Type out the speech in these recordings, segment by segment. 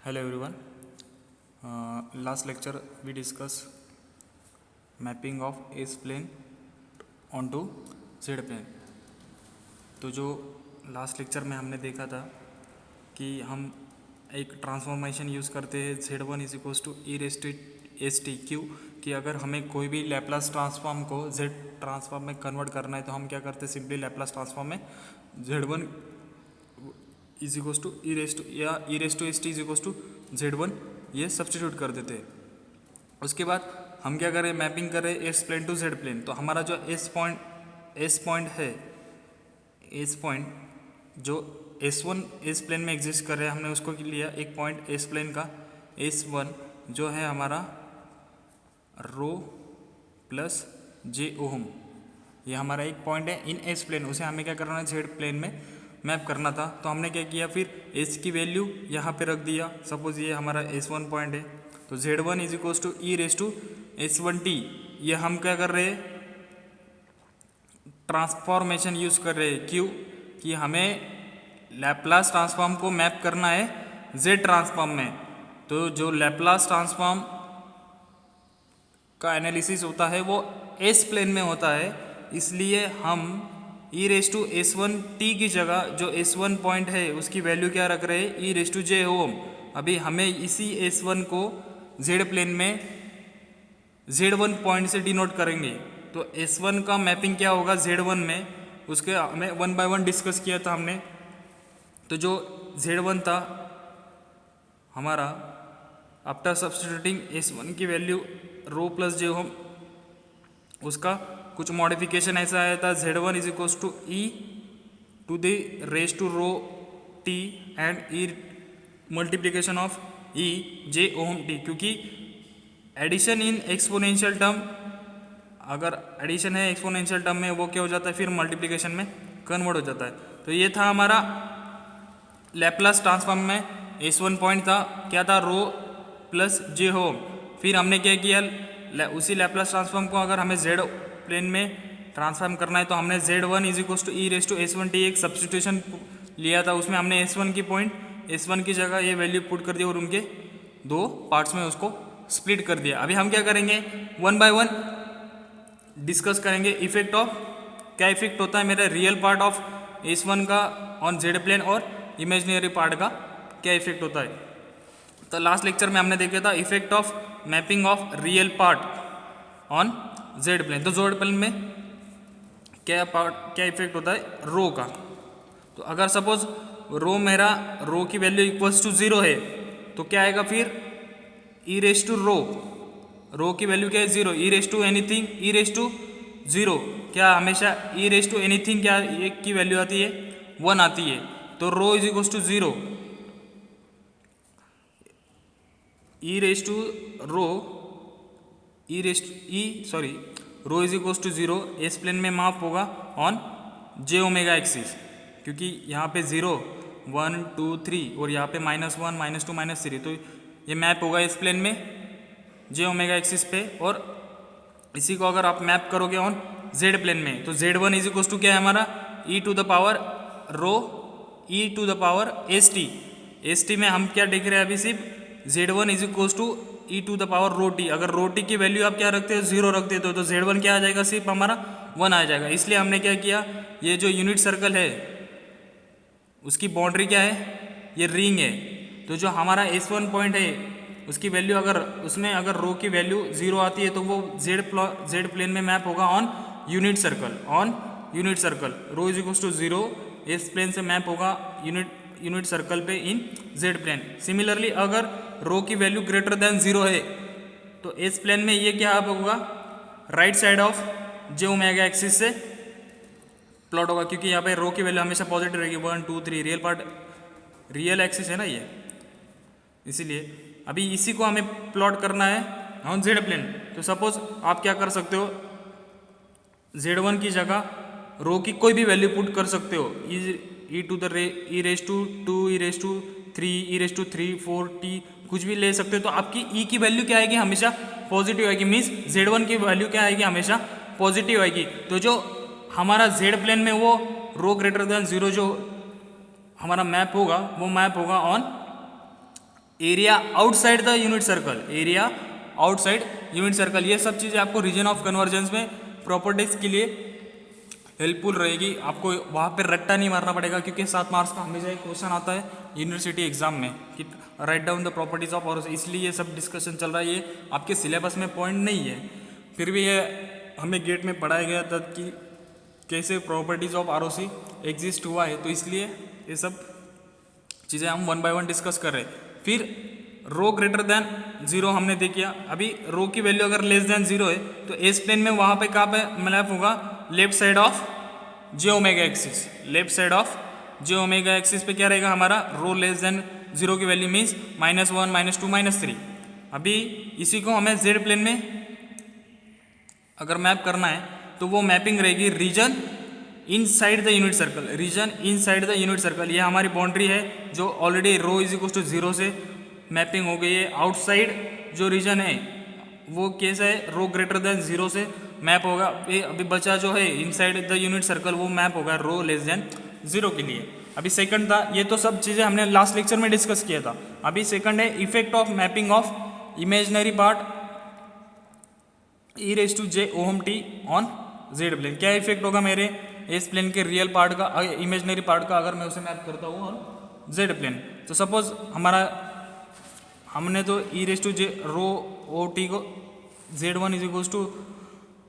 Hello everyone. Last lecture we discussed mapping of S plane onto Z plane. तो जो last lecture में हमने देखा था कि हम एक ट्रांसफॉर्मेशन यूज़ करते हैं Z1 is equals to e raise to s t क्यू कि अगर हमें कोई भी लैप्लास ट्रांसफॉर्म को Z ट्रांसफॉर्म में कन्वर्ट करना है तो हम क्या करते हैं, सिंपली लैप्लास ट्रांसफॉर्म में Z1 is equals to e raise to या e raise to s t is equals to Z1 ये सब्सटीट्यूट कर देते हैं। उसके बाद हम क्या करें, मैपिंग करें s plane to z plane. तो हमारा जो एस पॉइंट है, एस पॉइंट जो S1 एस प्लेन में एग्जिस्ट कर रहे हैं, हमने उसको लिया एक पॉइंट एस प्लेन का S1 जो है हमारा रो प्लस जे ओम, ये हमारा एक पॉइंट है इन एस प्लेन। उसे हमें क्या करना है, जेड प्लेन में मैप करना था। तो हमने क्या किया, फिर एस की वैल्यू यहाँ पे रख दिया। सपोज ये हमारा S1 पॉइंट है तो Z1 is equals to e raise to S1t। ये हम क्या कर रहे हैं, ट्रांसफॉर्मेशन यूज कर रहे हैं। क्यों कि हमें लैप्लास ट्रांसफॉर्म को मैप करना है Z ट्रांसफॉर्म में। तो जो लैप्लास ट्रांसफॉर्म का एनालिसिस होता है वो एस प्लेन में होता है, इसलिए हम ई रेस टू S1t की जगह जो S1 पॉइंट है उसकी वैल्यू क्या रख रहे हैं, ई रेस टू जे ओम। अभी हमें इसी S1 को Z प्लेन में Z1 पॉइंट से डिनोट करेंगे। तो S1 का मैपिंग क्या होगा Z1 में, उसके हमें वन बाय वन डिस्कस किया था हमने। तो जो Z1 था हमारा, आफ्टर सब्सटीट्यूटिंग S1 की वैल्यू रो प्लस जे ओम, उसका कुछ मॉडिफिकेशन ऐसा आया था, Z1 is equals to e to the raise to rho t and e multiplication of e j omega t. क्योंकि एडिशन इन एक्सपोनेंशियल टर्म, अगर एडिशन है एक्सपोनेंशियल टर्म में, वो क्या हो जाता है, फिर मल्टीप्लीकेशन में कन्वर्ट हो जाता है। तो ये था हमारा लैप्लास ट्रांसफॉर्म में S1 पॉइंट था, क्या था, रो प्लस जे होम। फिर हमने क्या किया, उसी लैप्लास ट्रांसफॉर्म को अगर हमें Z प्लेन में ट्रांसफॉर्म करना है तो हमने Z1 is equals to e raise to S1t एक सब्सटीट्यूशन लिया था। उसमें हमने S1 की पॉइंट, S1 की जगह ये वैल्यू पुट कर दी और उनके दो पार्ट्स में उसको स्प्लिट कर दिया। अभी हम क्या करेंगे, वन बाय वन डिस्कस करेंगे इफेक्ट ऑफ, क्या इफेक्ट होता है मेरा रियल पार्ट ऑफ S1 का ऑन Z प्लेन और इमेजिनरी पार्ट का क्या इफेक्ट होता है। तो लास्ट लेक्चर में हमने देखा था effect of mapping of real part on Z plane. तो Z प्लेन में क्या इफेक्ट होता है, रो का। तो अगर सपोज रो की वैल्यू इक्वल्स टू 0 है तो क्या आएगा, फिर ई रेस टू रो की वैल्यू क्या है, 0। E raise to anything, e raise to 0, क्या हमेशा ई रेस टू एनीथिंग क्या एक की वैल्यू आती है, 1 आती है। तो rho is equals to 0, e raise to rho, rho is equals to 0 s plane में माप होगा ऑन जे ओमेगा एक्सिस। क्योंकि यहाँ पे 0 1 2 3 और यहाँ पे -1 -2 -3, तो ये मैप होगा इस प्लेन में जे ओमेगा एक्सिस पे। और इसी को अगर आप मैप करोगे ऑन Z प्लेन में तो Z1 इज इक्वल्स टू क्या है हमारा, e to the power rho e to the power s t में हम क्या देख रहे हैं अभी, सिर्फ Z1 is equals to e to the power rho t. अगर रो टी की वैल्यू आप क्या रखते हो, 0 रखते हो तो Z1 क्या आ जाएगा, सिर्फ हमारा 1 आ जाएगा। इसलिए हमने क्या किया, ये जो यूनिट सर्कल है उसकी बाउंड्री क्या है, ये रिंग है। तो जो हमारा S1 पॉइंट है उसकी वैल्यू अगर रो की वैल्यू 0 आती है तो वो Z प्लेन में मैप होगा on unit circle. Rho is equals to 0 s plane से मैप होगा यूनिट सर्कल पे इन Z प्लेन। सिमिलरली अगर रो की वैल्यू ग्रेटर देन 0 है तो एस प्लेन में ये क्या होगा, right side of J omega axis से प्लॉट होगा। क्योंकि यहाँ पे रो की वैल्यू हमेशा पॉजिटिव रहेगी, 1 2 3, रियल एक्सिस है ना ये, इसीलिए अभी इसी को हमें प्लॉट करना है ऑन Z प्लेन। तो सपोज आप क्या कर सकते हो, Z1 की जगह रो की कोई भी वैल्यू पुट कर सकते हो, e to the e raise to 2, e raise to 3, e raise to 3 4 t, कुछ भी ले सकते हो। तो आपकी ई की वैल्यू क्या आएगी, हमेशा पॉजिटिव आएगी, मीन्स Z1 की वैल्यू क्या आएगी, हमेशा पॉजिटिव आएगी। तो जो हमारा Z प्लेन में वो रो ग्रेटर देन 0 जो हमारा मैप होगा, वो मैप होगा on area outside the unit circle, area outside unit circle. ये सब चीज़ें आपको रीजन ऑफ कन्वर्जेंस में प्रॉपर्टीज के लिए हेल्पफुल रहेगी। आपको वहाँ पे रट्टा नहीं मारना पड़ेगा, क्योंकि 7 मार्क्स का हमेशा एक क्वेश्चन आता है यूनिवर्सिटी एग्जाम में कि write down the properties of ROC. इसलिए ये सब डिस्कशन चल रहा है, ये आपके सिलेबस में पॉइंट नहीं है, फिर भी ये हमें गेट में पढ़ाया गया था कि कैसे प्रॉपर्टीज ऑफ आरओसी एग्जिस्ट हुआ है, तो इसलिए ये सब चीज़ें हम 1 बाय 1 डिस्कस कर रहे हैं। फिर रो ग्रेटर देन 0 हमने देख किया। अभी रो की वैल्यू अगर लेस देन 0 है तो एस प्लेन में वहाँ पे कहाँ पे मैप होगा, left side of J omega axis, left side of J omega axis पे क्या रहेगा हमारा, रो लेस देन 0 की वैल्यू मीन्स -1 -2 -3। अभी इसी को हमें जेड प्लेन में अगर मैप करना है तो वो मैपिंग रहेगी region inside the unit circle, region inside the unit circle. ये हमारी बाउंड्री है जो already rho is equal to 0 से मैपिंग हो गई है। आउटसाइड जो रीजन है वो कैसा है, रो ग्रेटर देन 0 से मैप होगा। अभी बचा जो है इनसाइड द यूनिट सर्कल वो मैप होगा रो लेस देन 0 के लिए। अभी सेकंड था, ये तो सब चीज़ें हमने लास्ट लेक्चर में डिस्कस किया था। अभी सेकंड है effect of mapping of imaginary part e raise to j omega t on z plane. क्या इफेक्ट होगा मेरे एस प्लेन के रियल पार्ट का, इमेजिनरी पार्ट का, अगर मैं उसे मैप करता हूँ ऑन जेड प्लेन। तो सपोज हमारा हमने तो e raise to j rho o t को z1 is equals to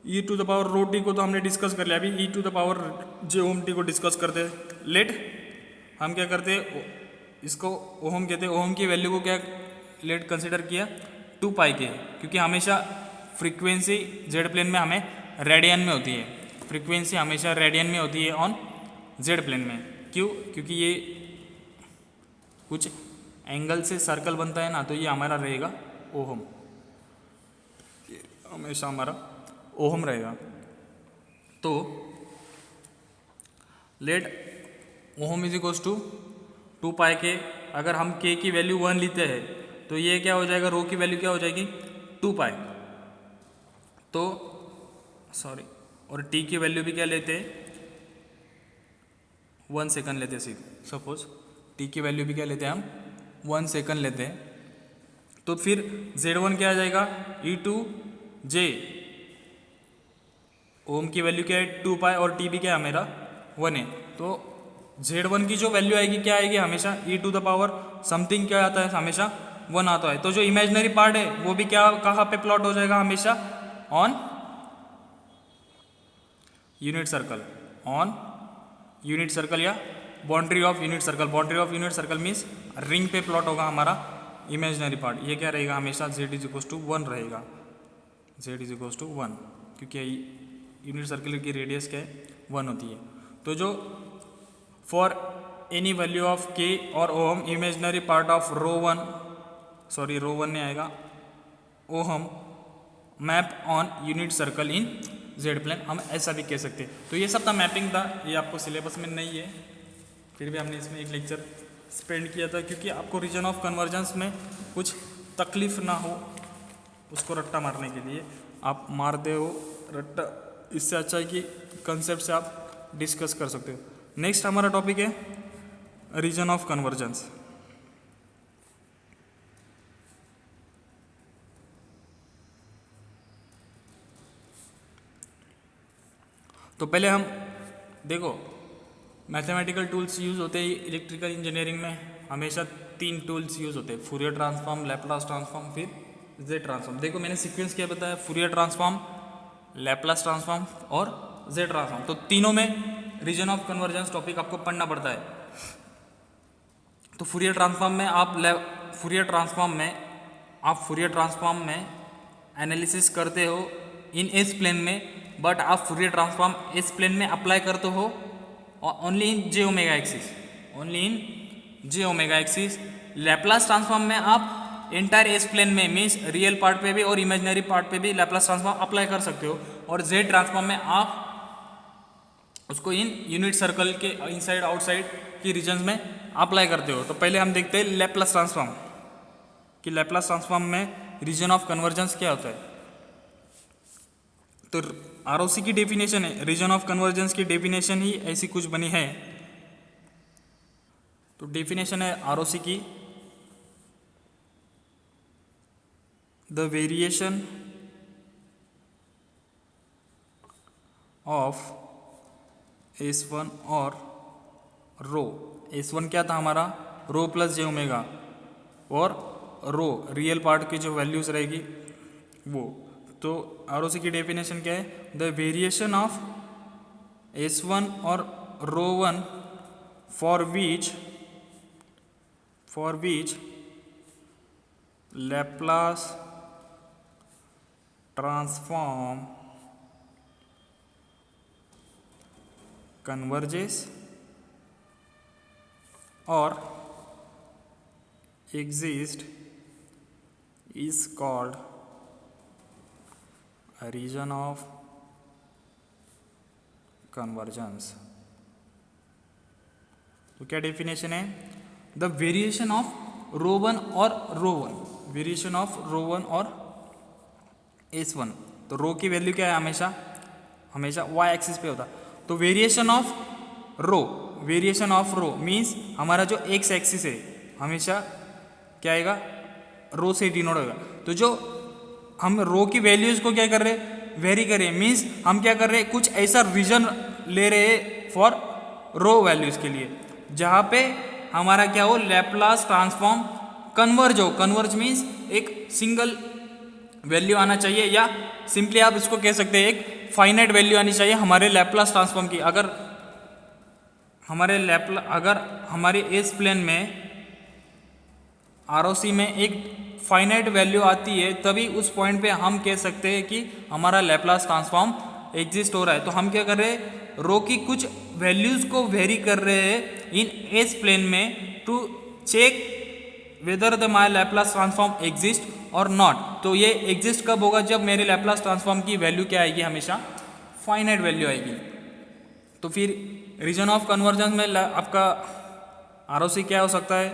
e to the power rho t को तो हमने डिस्कस कर लिया। अभी e to the power j omega t को डिस्कस करते हैं। लेट हम क्या करते हैं, इसको ओम कहते हैं। ओम की वैल्यू को क्या लेट कंसिडर किया 2 पाई के, क्योंकि हमेशा फ्रीक्वेंसी जेड प्लेन में हमें रेडियन में होती है, फ्रीक्वेंसी हमेशा रेडियन में होती है ऑन जेड प्लेन में। क्यों, क्योंकि ये कुछ एंगल से सर्कल बनता है ना, तो ये हमारा रहेगा ओहम, हमेशा हमारा ओहम रहेगा। तो let omega is equals to 2 pi k. अगर हम के की वैल्यू 1 लेते हैं तो ये क्या हो जाएगा, रो की वैल्यू क्या हो जाएगी 2 पाई। तो सॉरी, और टी की वैल्यू भी क्या लेते हैं 1 सेकंड लेते हैं। सपोज टी की वैल्यू भी क्या लेते हैं हम 1 सेकंड लेते हैं। तो फिर z1 क्या आ जाएगा ई टू जे, ओम की वैल्यू क्या है 2 पाई और टी भी क्या है मेरा 1 है। तो z1 की जो वैल्यू आएगी क्या आएगी, हमेशा ई टू द पावर समथिंग क्या आता है, हमेशा 1 आता है। तो जो इमेजिनरी पार्ट है वो भी क्या कहाँ पे प्लॉट हो जाएगा, हमेशा on unit circle, on unit circle या boundary of unit circle. Boundary of unit circle means ring पे प्लॉट होगा हमारा इमेजिनरी पार्ट। ये क्या रहेगा, हमेशा z इज इक्वल्स टू 1 रहेगा, z इज इक्वल्स टू 1, क्योंकि यूनिट सर्कल की रेडियस क्या है 1 होती है। तो जो for any value of k और omega imaginary part of rho 1, sorry rho 1 नहीं आएगा, omega map on unit circle in z plane, हम ऐसा भी कह सकते हैं। तो ये सब था मैपिंग था, ये आपको सिलेबस में नहीं है, फिर भी हमने इसमें एक लेक्चर स्पेंड किया था, क्योंकि आपको रीजन ऑफ कन्वर्जेंस में कुछ तकलीफ ना हो उसको रट्टा मारने के लिए। आप मारते हो रट्टा, इससे अच्छा है कि कंसेप्ट से आप डिस्कस कर सकते हो। नेक्स्ट हमारा टॉपिक है रीजन ऑफ कन्वर्जेंस। तो पहले हम देखो मैथमेटिकल टूल्स यूज़ होते हैं इलेक्ट्रिकल इंजीनियरिंग में, हमेशा 3 टूल्स यूज़ होते हैं, फूरियर ट्रांसफॉर्म, लैप्लास ट्रांसफॉर्म, फिर जेड ट्रांसफॉर्म। देखो मैंने सीक्वेंस क्या बताया, फूरियर ट्रांसफॉर्म, लैप्लास ट्रांसफॉर्म और जेड ट्रांसफॉर्म। तो तीनों में रीजन ऑफ कन्वर्जेंस टॉपिक आपको पढ़ना पड़ता है। तो फूरियर ट्रांसफॉर्म में आप फूरियर ट्रांसफॉर्म में एनालिसिस करते हो इन एस प्लेन में, बट आप फूरियर ट्रांसफॉर्म एस प्लेन में अप्लाई करते हो only in J omega axis, only in J omega axis. Laplace transform में आप एंटायर एस प्लेन में मीन्स रियल पार्ट पे भी और इमेजिनरी पार्ट पे भी लैप्लास ट्रांसफॉर्म अप्लाई कर सकते हो। और जेड ट्रांसफॉर्म में आप उसको इन यूनिट सर्कल के इनसाइड आउटसाइड की रीजन्स में अप्लाई करते हो। तो पहले हम देखते हैं लैप्लास ट्रांसफॉर्म कि लैप्लास ट्रांसफॉर्म में रीजन ऑफ कन्वर्जेंस क्या होता है। तो आरओसी की डेफिनेशन है, रीजन ऑफ कन्वर्जेंस की डेफिनेशन ही ऐसी कुछ बनी है। तो डेफिनेशन है आरओसी की, द वेरिएशन ऑफ S1 और रो, S1 क्या था हमारा, रो प्लस जे ओमेगा, और रो रियल पार्ट की जो वैल्यूज रहेगी वो। तो ROC की डेफिनेशन क्या है, द वेरिएशन ऑफ S1 और रो 1 for which Laplace transform converges or exist is called a region of convergence। तो क्या डेफिनेशन है, द वेरिएशन ऑफ रो 1 और रो 1, वेरिएशन ऑफ रो 1 और S1। तो रो की वैल्यू क्या है, हमेशा y एक्सिस पे होता। तो वेरिएशन ऑफ रो मीन्स हमारा जो x एक्सिस है हमेशा क्या आएगा, रो से डिनोट होगा। तो जो हम रो की वैल्यूज को क्या कर रहे हैं, वेरी कर रहे हैं, मीन्स हम क्या कर रहे हैं, कुछ ऐसा रीजन ले रहे हैं फॉर रो वैल्यूज के लिए जहाँ पे हमारा क्या हो, लैप्लास ट्रांसफॉर्म कन्वर्ज मीन्स एक सिंगल वैल्यू आना चाहिए, या सिंपली आप इसको कह सकते हैं एक फाइनाइट वैल्यू आनी चाहिए हमारे लैप्लास ट्रांसफॉर्म की। अगर हमारे एस प्लेन में ROC में एक फाइनाइट वैल्यू आती है, तभी उस पॉइंट पे हम कह सकते हैं कि हमारा लैप्लास ट्रांसफॉर्म एग्जिस्ट हो रहा है। तो हम क्या कर रहे हैं, रो की कुछ वैल्यूज को वेरी कर रहे हैं इन एस प्लेन में to check whether the my Laplace transform exist और नॉट। तो ये एग्जिस्ट कब होगा, जब मेरे लैप्लास ट्रांसफॉर्म की वैल्यू क्या आएगी, हमेशा फाइनाइट वैल्यू आएगी। तो फिर रीजन ऑफ कन्वर्जेंस में आपका ROC क्या हो सकता है,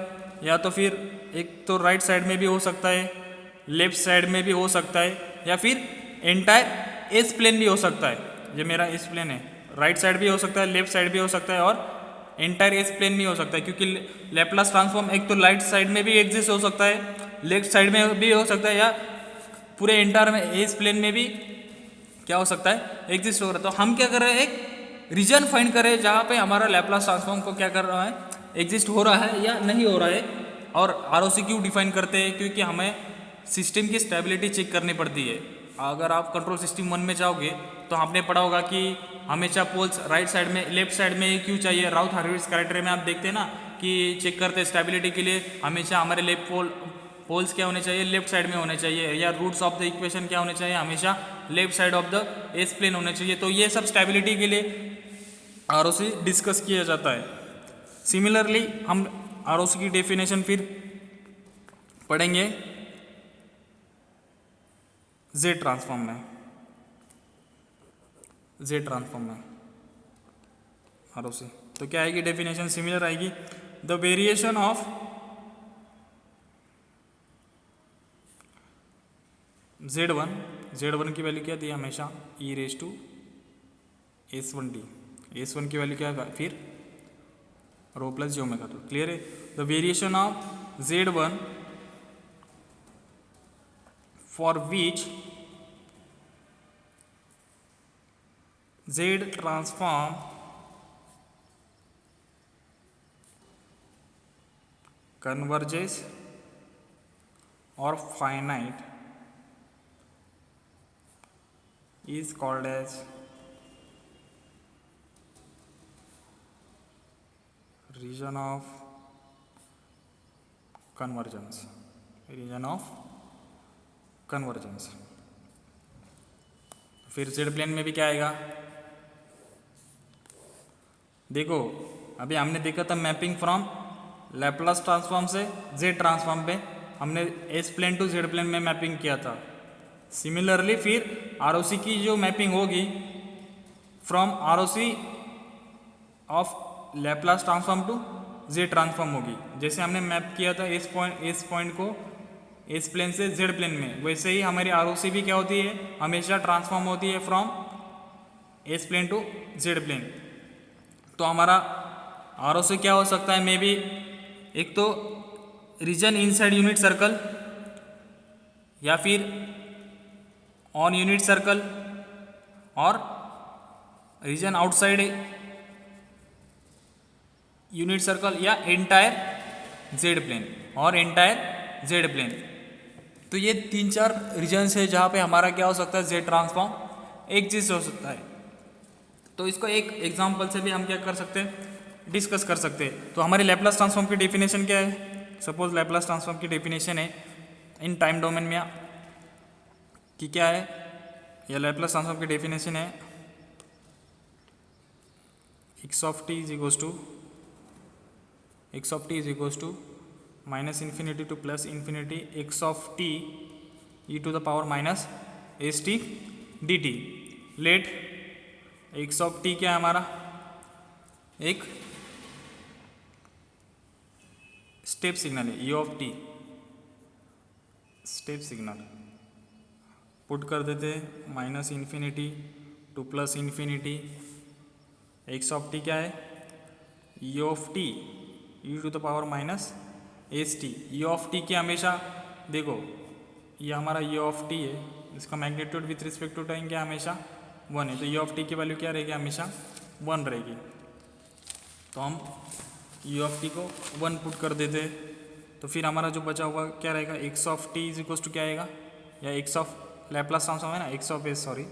या तो फिर एक तो राइट साइड में भी हो सकता है, लेफ्ट साइड में भी हो सकता है, या फिर एंटायर एस प्लेन भी हो सकता है। ये मेरा एस प्लेन है, राइट साइड भी हो सकता है, लेफ्ट साइड भी हो सकता है, और एंटायर एस प्लेन भी हो सकता है, क्योंकि लैप्लास ट्रांसफॉर्म एक तो राइट साइड में भी एग्जिस्ट हो सकता है, लेफ्ट साइड में भी हो सकता है, या पूरे एंटायर में एस प्लेन में भी क्या हो सकता है, एग्जिस्ट हो रहा है। तो हम क्या कर रहे हैं, एक रीजन फाइंड कर रहे हैं जहाँ पे हमारा लैप्लास ट्रांसफॉर्म को क्या कर रहा है, एग्जिस्ट हो रहा है या नहीं हो रहा है। और ROC क्यों डिफाइन करते हैं, क्योंकि हमें सिस्टम की स्टेबिलिटी चेक करनी पड़ती है। अगर आप कंट्रोल सिस्टम 1 में जाओगे तो आपने पढ़ा होगा कि हमेशा पोल्स राइट साइड में, लेफ्ट साइड में क्यों चाहिए। राउथ हार्विट्ज क्राइटेरिया में आप देखते हैं ना कि चेक करते हैं स्टेबिलिटी के लिए हमेशा हमारे लेफ्ट पोल्स क्या होने चाहिए, लेफ्ट साइड में होने चाहिए, या रूट्स ऑफ द इक्वेशन क्या होने चाहिए, हमेशा left side of the s plane होने चाहिए। तो ये सब स्टेबिलिटी के लिए ROC डिस्कस किया जाता है। सिमिलरली हम ROC की डेफिनेशन फिर पढ़ेंगे Z ट्रांसफॉर्म में, ROC। तो क्या आएगी डेफिनेशन, सिमिलर आएगी, द वेरिएशन ऑफ Z1 की वैल्यू क्या थी, हमेशा e⁻⁻S1t, S1 की वैल्यू क्या है, फिर रो प्लस जे ओमेगा। तो क्लियर है, the variation of Z1 for which Z transform converges और finite is called as region of convergence, फिर Z प्लेन में भी क्या आएगा, देखो अभी हमने देखा था मैपिंग फ्रॉम लैप्लास ट्रांसफॉर्म से Z ट्रांसफॉर्म पे, हमने S plane to Z plane में मैपिंग किया था। सिमिलरली फिर ROC की जो मैपिंग होगी from ROC of Laplace transform to Z transform होगी। जैसे हमने मैप किया था इस पॉइंट को S प्लेन से Z प्लेन में, वैसे ही हमारी ROC भी क्या होती है, हमेशा ट्रांसफॉर्म होती है from S plane to Z plane. तो हमारा ROC क्या हो सकता है, मे बी एक तो रीजन इनसाइड यूनिट सर्कल, या फिर ऑन यूनिट सर्कल और रीजन आउटसाइड यूनिट सर्कल या एंटायर जेड प्लेन और एंटायर जेड प्लेन। तो ये 3-4 रीजन्स है जहाँ पे हमारा क्या हो सकता है, जेड ट्रांसफॉर्म एग्जिस्ट हो सकता है। तो इसको एक एग्जांपल से भी हम क्या कर सकते हैं, डिस्कस कर सकते हैं। तो हमारी लैप्लास ट्रांसफॉर्म की डेफिनेशन क्या है, सपोज लैप्लास ट्रांसफॉर्म की डेफिनेशन है इन टाइम डोमेन में कि क्या है, या लैप्लास ट्रांसफॉर्म की डेफिनेशन है x of t is equals to minus infinity to plus infinity x of t e to the power minus s t d t. Let x of t क्या है हमारा, एक स्टेप सिग्नल है, e of t step signal. Put कर देते minus infinity to plus infinity, x of t क्या है, e of t e to the power minus s t. E of t की हमेशा देखो, ये हमारा ई ऑफ टी है, इसका magnitude with respect to time क्या हमेशा 1 है, तो ई ऑफ टी की वैल्यू क्या रहेगी, हमेशा 1 रहेगी। तो हम ई ऑफ टी को 1 पुट कर देते हैं, तो फिर हमारा जो बचा हुआ क्या रहेगा, x of t is equals to क्या आएगा, या एक्स ऑफ लैप्लास ट्रांसफॉर्म है ना, x of s, sorry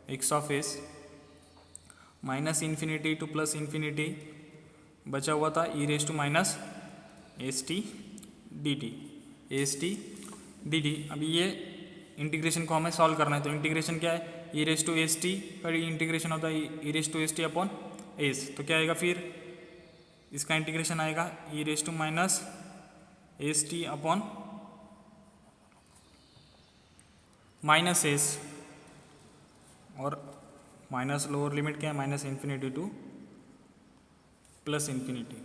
x of s minus infinity to plus infinity, बचा हुआ था e raise to minus s t d t, s t d t. अभी ये इंटीग्रेशन को हमें सॉल्व करना है, तो इंटीग्रेशन क्या है, e raise to s t का इंटीग्रेशन होता है e raise to s t upon s, तो क्या आएगा फिर इसका इंटीग्रेशन आएगा e raise to minus s t upon minus s, और माइनस लोअर लिमिट क्या है, minus infinity to plus infinity.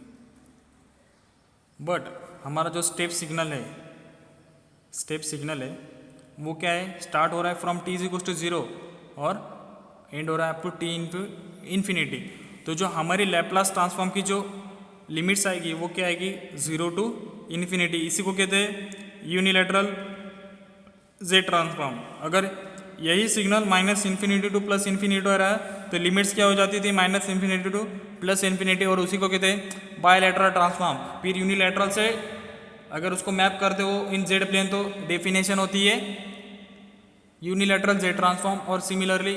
But हमारा जो स्टेप सिग्नल है वो क्या है, स्टार्ट हो रहा है from t is equals to 0 और एंड हो रहा है अप टू टी इन्फिनिटी। तो जो हमारी लैप्लास ट्रांसफॉर्म की जो लिमिट्स आएगी वो क्या आएगी, 0 टू इन्फिनिटी। इसी को कहते हैं यूनिलैटरल जेड ट्रांसफॉर्म। अगर यही signal minus infinity to plus infinity हो रहा है तो लिमिट्स क्या हो जाती थी, minus infinity to plus infinity, और उसी को कहते हैं बायलैटरल ट्रांसफॉर्म। फिर यूनिलैटरल से अगर उसको मैप करते हो इन जेड प्लेन तो डेफिनेशन होती है यूनिलैटरल जेड ट्रांसफॉर्म, और सिमिलरली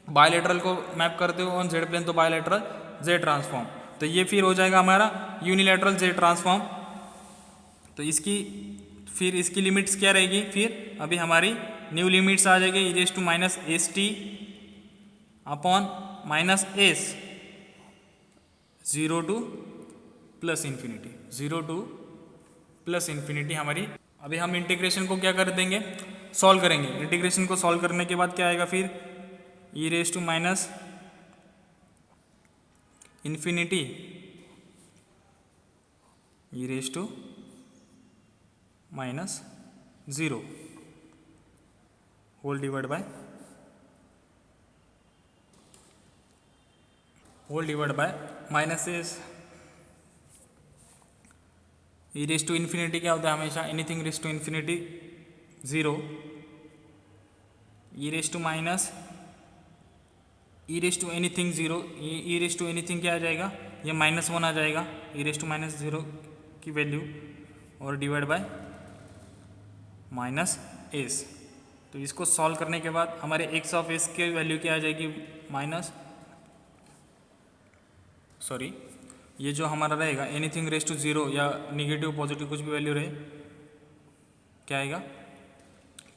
बायलैटरल को मैप करते हो ऑन जेड प्लेन तो बायलैटरल जेड ट्रांसफॉर्म। तो ये फिर हो जाएगा हमारा यूनिलैटरल जेड ट्रांसफॉर्म। तो इसकी लिमिट्स क्या रहेगी, फिर अभी हमारी न्यू लिमिट्स आ जाएगी e raise to minus s t upon minus s 0 to plus infinity, 0 to plus infinity हमारी। अभी हम इंटीग्रेशन को क्या कर देंगे, सॉल्व करेंगे। इंटीग्रेशन को सॉल्व करने के बाद क्या आएगा फिर, e raise to minus infinity e raise to minus 0 whole divide by minus s. E raise to infinity क्या होता है हमेशा, anything raise to infinity 0, e raise to minus e raise to anything 0, e raise to anything क्या आ जाएगा, ये -1 आ जाएगा, ई raise to minus 0 की वैल्यू, और डिवाइड बाय माइनस एस। तो इसको सॉल्व करने के बाद हमारे एक्स ऑफ एस की वैल्यू क्या आ जाएगी, ये जो हमारा रहेगा एनीथिंग रेज टू 0 या निगेटिव पॉजिटिव कुछ भी वैल्यू रहे, क्या आएगा,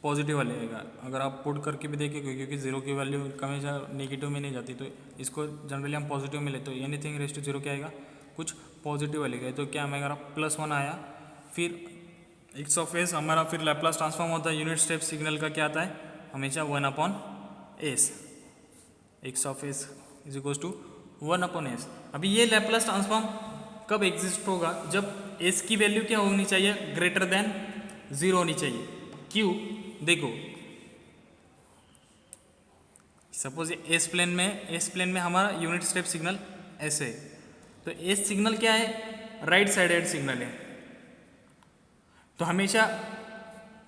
पॉजिटिव वाले आएगा। अगर आप पुट करके भी देखें, क्योंकि 0 की वैल्यू हमेशा नेगेटिव में नहीं जाती, तो इसको जनरली हम पॉजिटिव में लेते, तो एनीथिंग रेज टू 0 क्या आएगा, कुछ पॉजिटिव वाले का। तो क्या हमारा +1 आया। फिर एक्स ऑफ एस हमारा फिर लैप्लास ट्रांसफॉर्म होता है यूनिट स्टेप सिग्नल का, क्या आता है हमेशा 1/s, x of s is equals to 1/s। अभी ये लैप्लास ट्रांसफॉर्म कब एग्जिस्ट होगा, जब एस की वैल्यू क्या होनी चाहिए, ग्रेटर देन 0 होनी चाहिए। क्यों, देखो सपोज एस प्लेन में हमारा यूनिट स्टेप सिग्नल ऐसे है, तो एस सिग्नल क्या है, राइट साइडेड सिग्नल है। तो हमेशा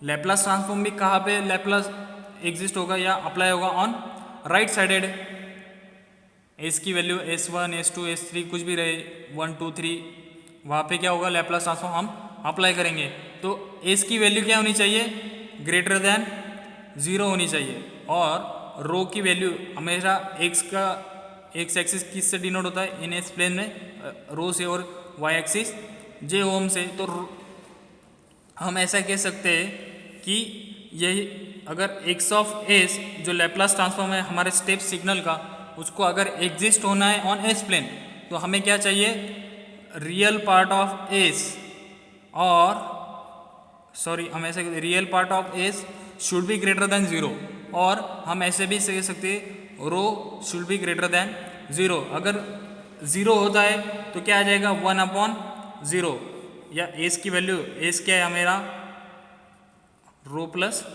लैप्लास ट्रांसफॉर्म भी कहाँ पे लैप्लास एग्जिस्ट होगा या अप्लाई होगा? On right sided. एस की वैल्यू S1 S2 S3 कुछ भी रहे 1 2 3, वहाँ पे क्या होगा? लैप्लास ट्रांसफॉर्म हम अप्लाई करेंगे। तो एस की वैल्यू क्या होनी चाहिए? ग्रेटर देन 0 होनी चाहिए। और रो की वैल्यू हमेशा एक्स एक्सिस किस से डिनोट होता है इन एस प्लेन में? रो से। और वाई एक्सिस जे ओम से। तो हम ऐसा कह सकते हैं कि यही अगर एक्स ऑफ एस जो लैप्लास ट्रांसफॉर्म है हमारे स्टेप सिग्नल का, उसको अगर एग्जिस्ट होना है ऑन एस प्लेन, तो हमें क्या चाहिए? रियल पार्ट ऑफ एस और हम ऐसे real part of S should be greater than 0। और हम ऐसे भी कह सकते हैं रो शुड बी ग्रेटर देन 0। अगर 0 होता है तो क्या आ जाएगा? 1/0। या एस की वैल्यू, एस क्या है मेरा? रो प्लस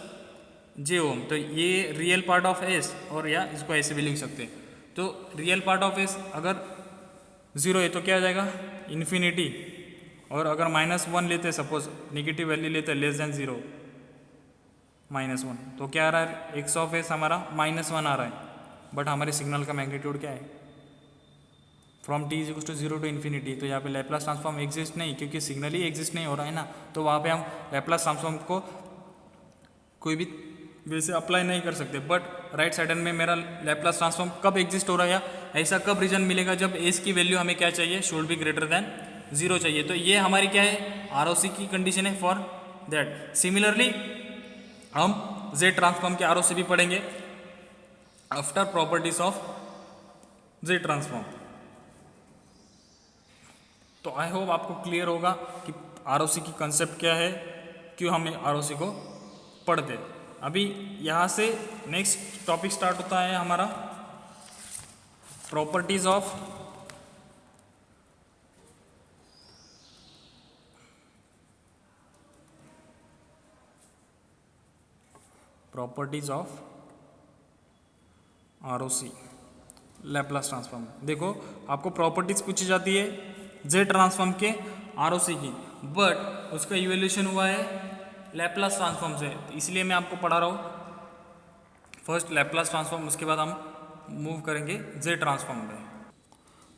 जे ओम। तो ये रियल पार्ट ऑफ एस, और या इसको ऐसे भी लिख सकते हैं। तो रियल पार्ट ऑफ एस अगर 0 है तो क्या आ जाएगा? इन्फिनिटी। और अगर -1 लेते हैं, सपोज नेगेटिव वैल्यू लेते हैं लेस देन 0 -1, तो क्या आ रहा है? एक्स ऑफ एस हमारा -1 आ रहा है। बट हमारे सिग्नल का मैग्नीट्यूड क्या है? From t = 0 to infinity. तो यहाँ पे लैप्लास ट्रांसफॉर्म एग्जिस्ट नहीं, क्योंकि सिग्नल ही एग्जिस्ट नहीं हो रहा है ना। तो वहाँ पे हम लैप्लास ट्रांसफॉर्म को कोई भी वैसे अप्लाई नहीं कर सकते। बट राइट साइड में मेरा लैप्लास ट्रांसफॉर्म कब एग्जिस्ट हो रहा है, या ऐसा कब रीजन मिलेगा? जब एस की वैल्यू हमें क्या चाहिए? शुड बी ग्रेटर देन 0 चाहिए। तो ये हमारी क्या है? ROC की कंडीशन है फॉर दैट। सिमिलरली हम Z ट्रांसफॉर्म के ROC भी पढ़ेंगे after properties of Z transform. तो आई होप आपको क्लियर होगा कि ROC की कंसेप्ट क्या है, क्यों हम ROC को पढ़ते। अभी यहाँ से नेक्स्ट टॉपिक स्टार्ट होता है हमारा properties of ROC Laplace transform. देखो आपको प्रॉपर्टीज पूछी जाती है Z ट्रांसफॉर्म के ROC की, बट उसका इवोल्यूशन हुआ है लैप्लास ट्रांसफॉर्म से, इसलिए मैं आपको पढ़ा रहा हूँ फर्स्ट लैप्लास ट्रांसफॉर्म, उसके बाद हम मूव करेंगे Z ट्रांसफॉर्म में।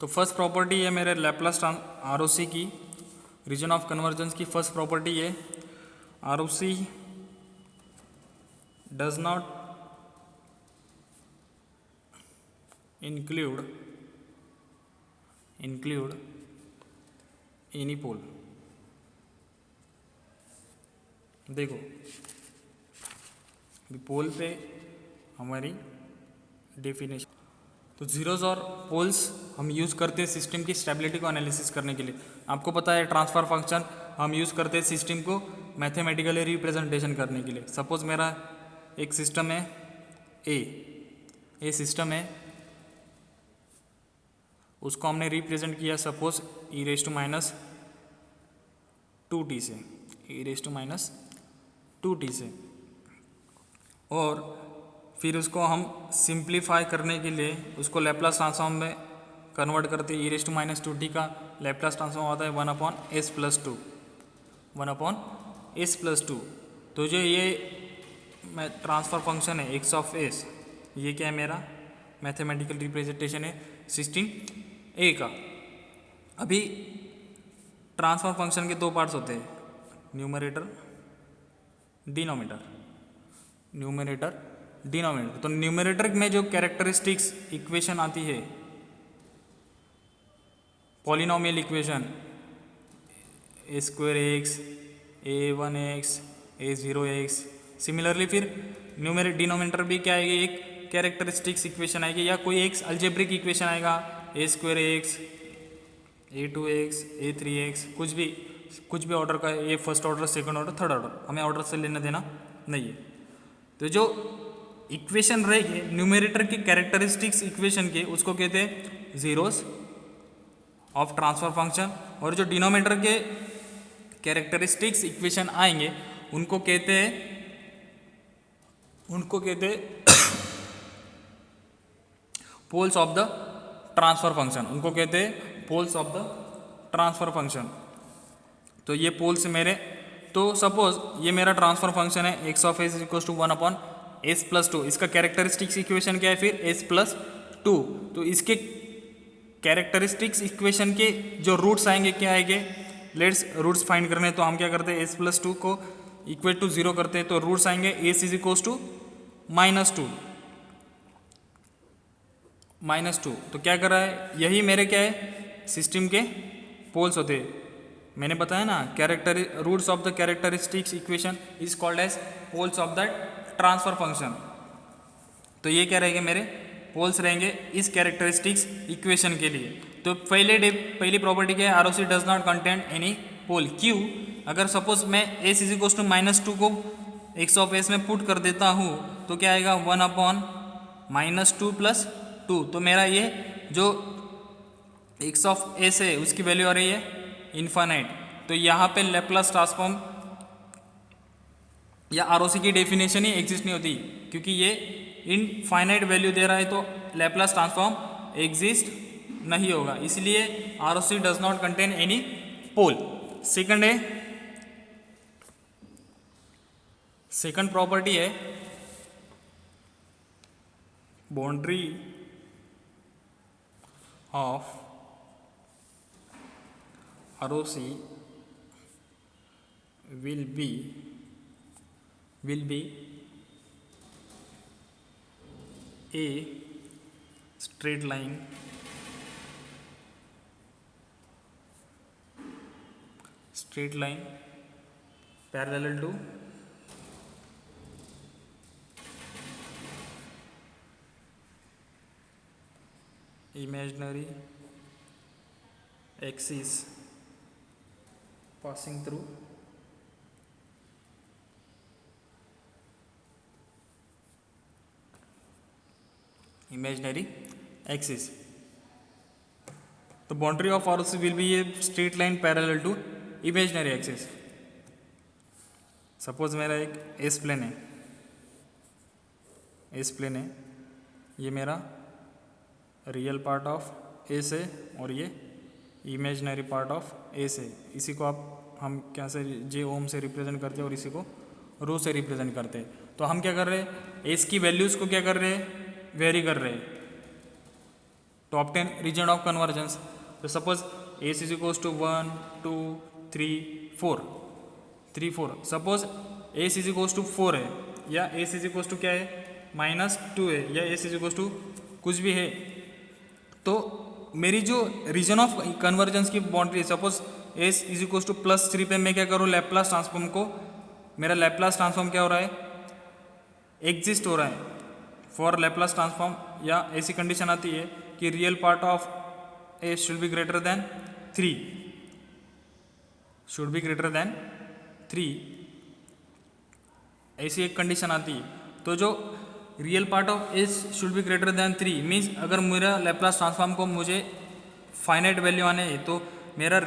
तो फर्स्ट प्रॉपर्टी है मेरे लैप्लास ROC की, रीजन ऑफ कन्वर्जेंस की फर्स्ट प्रॉपर्टी है ROC does not include any पोल। देखो पोल पे हमारी डेफिनेशन, तो जीरोज और पोल्स हम यूज़ करते हैं सिस्टम की स्टेबिलिटी को एनालिसिस करने के लिए। आपको पता है ट्रांसफर फंक्शन हम यूज़ करते हैं सिस्टम को मैथमेटिकली रिप्रेजेंटेशन करने के लिए। सपोज मेरा एक सिस्टम है ए सिस्टम है, उसको हमने रिप्रेजेंट किया सपोज e⁻²t से, e⁻²t से, और फिर उसको हम सिंप्लीफाई करने के लिए उसको लैप्लास ट्रांसफॉर्म में कन्वर्ट करते हैं। e⁻²t का लैप्लास ट्रांसफॉर्म होता है 1/s+2, 1/s+2। तो जो ये ट्रांसफर फंक्शन है एक्स ऑफ एस, ये क्या है? मेरा मैथमेटिकल रिप्रेजेंटेशन है सिस्टम ए का। अभी ट्रांसफर फंक्शन के दो पार्ट्स होते हैं, न्यूमरेटर डिनोमिनेटर, तो न्यूमरेटर में जो कैरेक्टरिस्टिक्स इक्वेशन आती है, polynomial equation a²x, a1x, a0x, similarly फिर डिनोमिनेटर भी क्या आएगी? एक कैरेक्टरिस्टिक्स इक्वेशन आएगी, या कोई एक अलजेब्रिक इक्वेशन आएगा a²x, a2x, a3x, कुछ भी ऑर्डर का, ये first order, second order, third order, हमें ऑर्डर से लेना देना नहीं है। तो जो इक्वेशन रहेगी न्यूमरेटर की कैरेक्टरिस्टिक्स इक्वेशन के, उसको कहते हैं जीरोस ऑफ ट्रांसफर फंक्शन, और जो डिनोमिनेटर के कैरेक्टरिस्टिक्स इक्वेशन आएंगे उनको कहते हैं poles of the transfer function, उनको कहते हैं poles of the transfer function. तो ये पोल्स मेरे तो सपोज ये मेरा ट्रांसफर फंक्शन है x of s equal to 1/s+2, इसका कैरेक्टरिस्टिक्स इक्वेशन क्या है फिर s+2। तो इसके कैरेक्टरिस्टिक्स इक्वेशन के जो रूट्स आएंगे क्या आएंगे, लेट्स रूट्स फाइंड करने, तो हम क्या करते हैं s+2 को इक्वल टू 0 करते हैं, तो रूट्स आएंगे s इज इक्वल टू -2। तो क्या कर रहा है, यही मेरे क्या है सिस्टम के पोल्स होते हैं। मैंने बताया ना roots of the characteristics equation is called as poles of the transfer function. तो ये क्या रहेंगे, मेरे पोल्स रहेंगे इस कैरेक्टरिस्टिक्स इक्वेशन के लिए। तो पहली प्रॉपर्टी क्या है, R O C does not contain any pole. क्यों, अगर सपोज मैं एस इज इक्वल टू -2 को एक्स ऑफ एस में पुट कर देता हूँ तो क्या आएगा 1/-2 + 2। तो मेरा ये जो एक्स ऑफ एस है उसकी वैल्यू आ रही है इन्फानाइट। तो यहाँ पे लैप्लास ट्रांसफॉर्म या आरओसी की डेफिनेशन ही एग्जिस्ट नहीं होती, क्योंकि ये इनफाइनाइट वैल्यू दे रहा है तो लैप्लास ट्रांसफॉर्म एग्जिस्ट नहीं होगा, इसलिए ROC does not contain any pole. Second property है boundary of ROC will be a straight line parallel to imaginary axis passing through imaginary axis. The boundary of ROC will be a straight line parallel to imaginary axis. Suppose मेरा एक S plane है, ये मेरा real part of S है और ये imaginary part of S है। इसी को हम क्या से जे ओम से रिप्रेजेंट करते हैं और इसी को रो से रिप्रेजेंट करते हैं। तो हम क्या कर रहे हैं, एस की वैल्यूज़ को क्या कर रहे हैं, वेरी कर रहे हैं to obtain region of convergence. तो suppose s is equals to 1 2 3 4 suppose s is equals to 4 है या एस इज इक्वल्स टू क्या है -2 है या एस इज इक्वल्स टू कुछ भी है, तो मेरी जो रीजन ऑफ कन्वर्जेंस की बाउंड्री है, suppose s is equals to +3 पे मैं क्या करूँ, लैप्लास ट्रांसफॉर्म को, मेरा लैप्लास ट्रांसफॉर्म क्या हो रहा है, एग्जिस्ट हो रहा है फॉर लैप्लास ट्रांसफॉर्म, या ऐसी कंडीशन आती है कि real part of S should be greater than 3, ऐसी एक कंडीशन आती है। तो जो real part of S should be greater than 3 means अगर मेरा लैप्लास ट्रांसफॉर्म को मुझे फाइनाइट वैल्यू आने है तो मेरा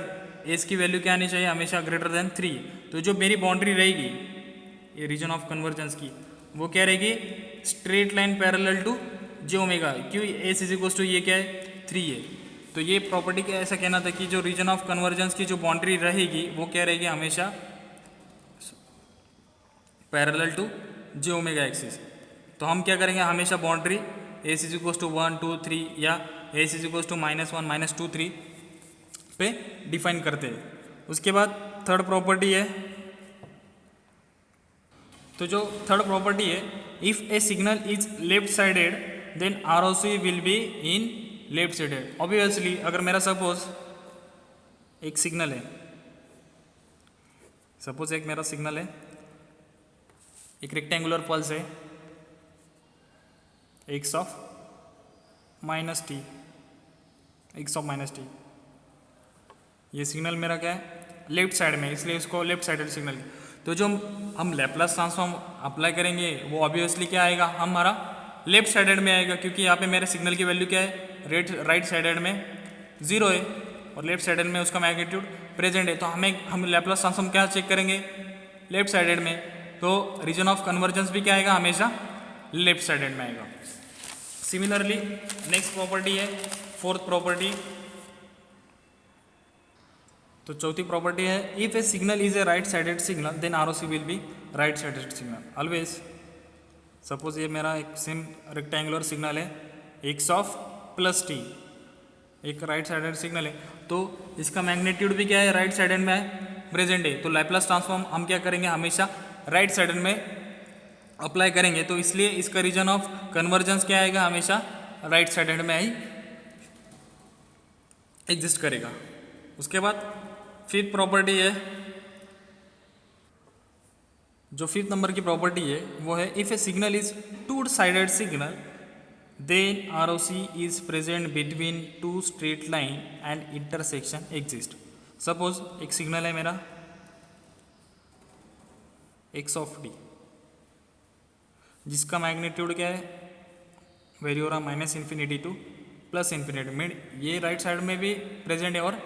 एस की वैल्यू क्या आनी चाहिए, हमेशा ग्रेटर देन 3। तो जो मेरी बाउंड्री रहेगी ये रीजन ऑफ कन्वर्जेंस की, वो क्या रहेगी, straight line parallel to j omega, क्यों एस इज इक्वल्स टू ये क्या है 3 है। तो ये प्रॉपर्टी का ऐसा कहना था कि जो रीजन ऑफ कन्वर्जेंस की जो बाउंड्री रहेगी वो क्या रहेगी, हमेशा parallel to j omega axis. तो हम क्या करेंगे, हमेशा boundary s is equals to 1 2 3 या एस इज इक्वल्स टू -1 -2 3 पे डिफाइन करते हैं। उसके बाद थर्ड प्रॉपर्टी है, तो जो थर्ड प्रॉपर्टी है, if a signal is left sided then ROC will be in left sided. Obviously अगर मेरा सपोज एक सिग्नल है, एक रेक्टेंगुलर पल्स है एक्स ऑफ -t, ये सिग्नल मेरा क्या है लेफ्ट साइड में, इसलिए इसको लेफ्ट साइडेड सिग्नल। तो जो हम लैप्लास ट्रांसफॉर्म अप्लाई करेंगे वो ऑब्वियसली क्या आएगा, हमारा लेफ्ट साइडेड में आएगा, क्योंकि यहाँ पे मेरे सिग्नल की वैल्यू क्या है, राइट साइडेड में 0 है और लेफ्ट साइडेड में उसका मैग्नीट्यूड प्रेजेंट है। तो हम लैप्लास ट्रांसफॉर्म क्या चेक करेंगे, लेफ्ट साइडेड में। तो रीजन ऑफ कन्वर्जेंस भी क्या आएगा, हमेशा लेफ्ट साइडेड में आएगा। सिमिलरली नेक्स्ट प्रॉपर्टी है फोर्थ प्रॉपर्टी, तो चौथी प्रॉपर्टी है, if a signal is a right sided signal then R O C will be right sided signal always. Suppose ये मेरा एक सेम रेक्टेंगुलर सिग्नल है एक्स ऑफ प्लस टी, एक right sided signal है, तो इसका मैग्नीट्यूड भी क्या है, राइट साइडेड में प्रेजेंट है, तो लैप्लास ट्रांसफॉर्म हम क्या करेंगे, हमेशा राइट साइडेड में अप्लाई करेंगे, तो इसलिए इसका रीजन ऑफ कन्वर्जेंस क्या आएगा, हमेशा राइट साइडेड में ही एग्जिस्ट करेगा। उसके बाद फिफ्थ प्रॉपर्टी है, जो फिफ्थ नंबर की प्रॉपर्टी है वो है, if a signal is two sided signal then R O C is present between two straight line and intersection exist. Suppose एक सिग्नल है मेरा एक्स ऑफ डी, जिसका मैग्नीट्यूड क्या है, वेरी हो रहा minus infinity to plus infinity में, ये राइट साइड में भी प्रेजेंट है और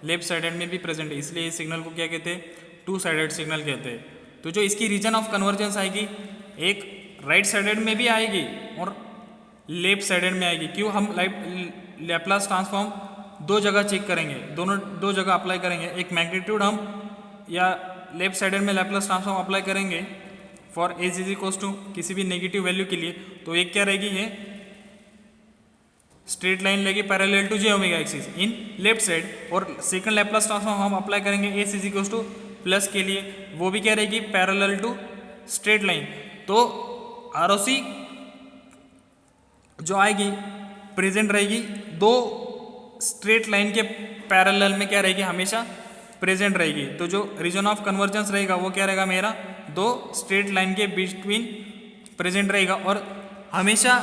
लेफ्ट साइडेड में भी प्रेजेंट है, इसलिए इस सिग्नल को क्या कहते हैं, टू साइडेड सिग्नल कहते हैं। तो जो इसकी रीजन ऑफ कन्वर्जेंस आएगी, एक राइट साइडेड में भी आएगी और लेफ्ट साइडेड में आएगी। क्यों, हम लैप्लास ट्रांसफॉर्म दो जगह चेक करेंगे, दोनों दो जगह अप्लाई करेंगे, एक मैग्नीट्यूड हम या लेफ्ट साइडेड में लैप्लास ट्रांसफॉर्म अप्लाई करेंगे for s is equals to किसी भी नेगेटिव वैल्यू के लिए, तो एक क्या रहेगी, ये स्ट्रेट लाइन लेगी parallel to j omega axis in left side, और सेकंड लैप्लास ट्रांसफॉर्म हम अप्लाई करेंगे s is equals to plus के लिए, वो भी क्या रहेगी, पैरेलल टू स्ट्रेट लाइन। तो आरओसी जो आएगी प्रेजेंट रहेगी दो स्ट्रेट लाइन के पैरेलल में, क्या रहेगी, हमेशा प्रेजेंट रहेगी। तो जो रीजन ऑफ कन्वर्जेंस रहेगा वो क्या रहेगा, मेरा दो स्ट्रेट लाइन के बिटवीन प्रेजेंट रहेगा और हमेशा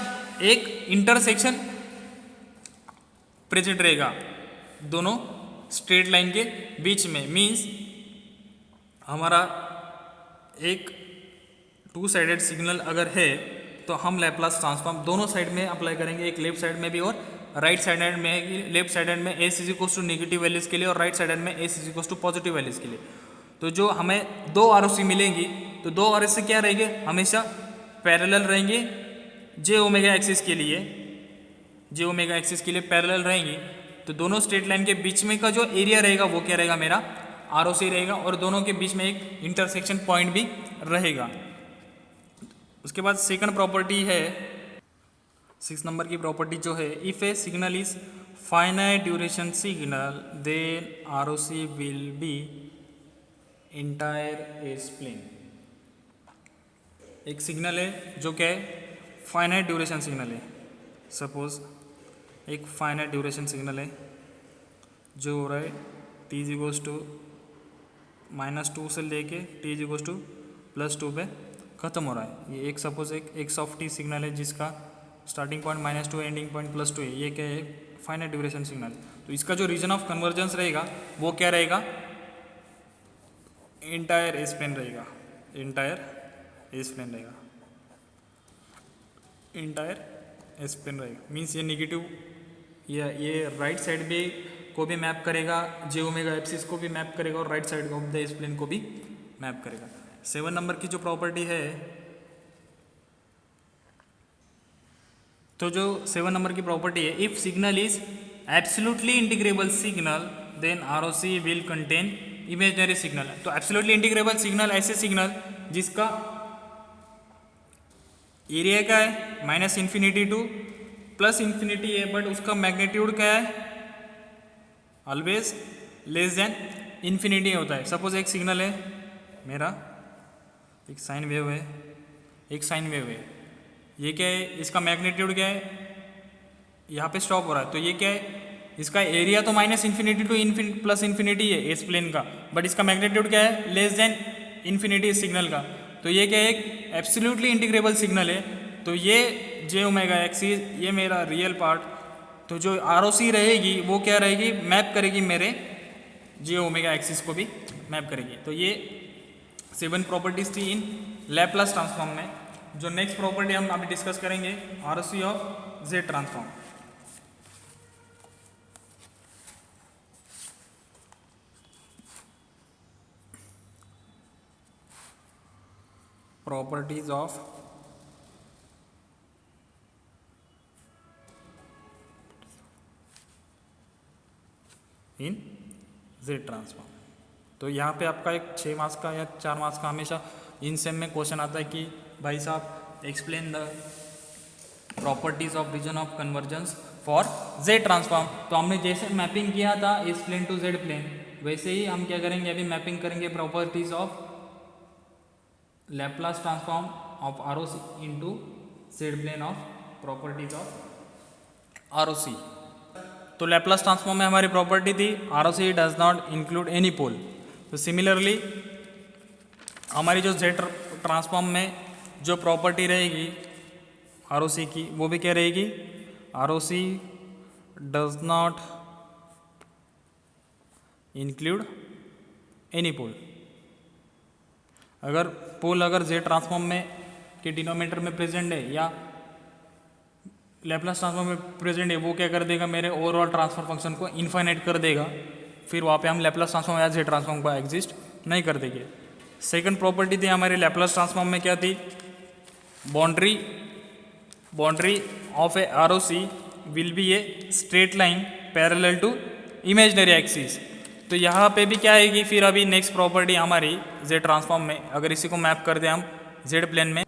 एक इंटरसेक्शन प्रेजेंट रहेगा दोनों स्ट्रेट लाइन के बीच में। मीन्स हमारा एक टू साइडेड सिग्नल अगर है तो हम लैप्लास ट्रांसफॉर्म दोनों साइड में अप्लाई करेंगे, एक लेफ्ट साइड में भी और राइट साइड में। लेफ्ट साइड में s is equals to negative values के लिए और राइट साइड में s is equals to positive values के लिए। तो जो हमें दो आरओसी मिलेंगी, तो दो आरओसी क्या रहेंगे, हमेशा पैरेलल रहेंगे जे ओमेगा एक्सिस के लिए, जे ओमेगा एक्सिस के लिए पैरेलल रहेंगी। तो दोनों स्ट्रेट लाइन के बीच में का जो एरिया रहेगा वो क्या रहेगा, मेरा आरओसी रहेगा, और दोनों के बीच में एक इंटरसेक्शन पॉइंट भी रहेगा। उसके बाद सेकंड प्रॉपर्टी है, 6 नंबर की प्रॉपर्टी जो है, if a signal is finite duration signal then ROC will be entire s plane. एक सिग्नल है जो क्या है, फाइनाइट ड्यूरेशन सिग्नल है। सपोज एक फाइनाइट ड्यूरेशन सिग्नल है जो हो रहा है टी इज इक्वल्स टू -2 से लेके टी इज इक्वल्स टू +2 पे ख़त्म हो रहा है। ये एक सपोज एक एक्स ऑफ टी सिग्नल है जिसका स्टार्टिंग पॉइंट -2 एंडिंग पॉइंट +2 है। ये क्या है, फाइनाइट ड्यूरेशन सिग्नल। तो इसका जो रीजन ऑफ कन्वर्जेंस रहेगा वो क्या रहेगा, इंटायर एस प्लेन रहेगा, इंटायर एस प्लेन रहेगा, इंटायर एस प्लेन रहेगा। मीन्स ये नेगेटिव या ये राइट साइड भी को भी मैप करेगा, जे ओमेगा एक्सिस को भी मैप करेगा और right side of the s plane को भी मैप करेगा। 7 नंबर की जो प्रॉपर्टी है, तो जो 7 नंबर की प्रॉपर्टी है, if signal is absolutely integrable signal then ROC will contain imaginary signal. तो एब्सोल्युटली इंटीग्रेबल सिग्नल ऐसे सिग्नल जिसका एरिया क्या है, -इन्फिनिटी टू +इन्फिनिटी है, बट उसका मैग्नीट्यूड क्या है, ऑलवेज लेस देन इन्फिनिटी होता है। सपोज एक सिग्नल है मेरा, एक साइन वेव है, एक साइन वेव है, ये क्या है, इसका मैग्नीट्यूड क्या है, यहाँ पे स्टॉप हो रहा है, तो ये क्या है, इसका एरिया तो -इन्फिनिटी टू +इन्फिनिटी है एस प्लेन का, बट इसका मैग्नीट्यूड क्या है, लेस देन इन्फिनिटी सिग्नल का। तो ये क्या है, एक एब्सोल्युटली इंटीग्रेबल सिग्नल है। तो ये जे ओमेगा एक्सिस, ये मेरा रियल पार्ट, तो जो आरओसी रहेगी वो क्या रहेगी, मैप करेगी मेरे जे ओमेगा एक्सिस को भी मैप करेगी। तो ये 7 प्रॉपर्टीज थी इन लैप्लास ट्रांसफॉर्म में। जो नेक्स्ट प्रॉपर्टी हम अभी डिस्कस करेंगे, ROC of z transform. Properties of in z transform. तो यहाँ पे आपका एक 6 मार्क्स का या 4 मार्क्स का हमेशा इन सेम में क्वेश्चन आता है कि भाई साहब explain the properties of region of convergence for z transform. तो हमने जैसे मैपिंग किया था s plane to z plane, वैसे ही हम क्या करेंगे, अभी मैपिंग करेंगे properties of Laplace transform of R O C into z plane of properties of R O C. तो लैप्लास ट्रांसफॉर्म में हमारी प्रॉपर्टी थी R O C does not include any pole. तो सिमिलरली हमारी जो जेड ट्रांसफॉर्म में जो property रहेगी आर ओ सी की, वो भी क्या रहेगी, R O C does not include any pole. अगर पोल अगर जेड ट्रांसफॉर्म में के डिनोमिनेटर में प्रेजेंट है या लैप्लास ट्रांसफॉर्म में प्रेजेंट है, वो क्या कर देगा, मेरे ओवरऑल ट्रांसफर फंक्शन को इनफाइनाइट कर देगा। फिर वहाँ पे हम लैप्लास ट्रांसफॉर्म या जेड ट्रांसफॉर्म को एग्जिस्ट नहीं कर देंगे। सेकंड प्रॉपर्टी थी हमारे लैप्लास ट्रांसफॉर्म में क्या थी, boundary of a R O C will be a straight line parallel to imaginary axis. तो यहाँ पे भी क्या आएगी, फिर अभी नेक्स्ट प्रॉपर्टी हमारी जेड ट्रांसफॉर्म में, अगर इसी को मैप कर दें हम जेड प्लेन में,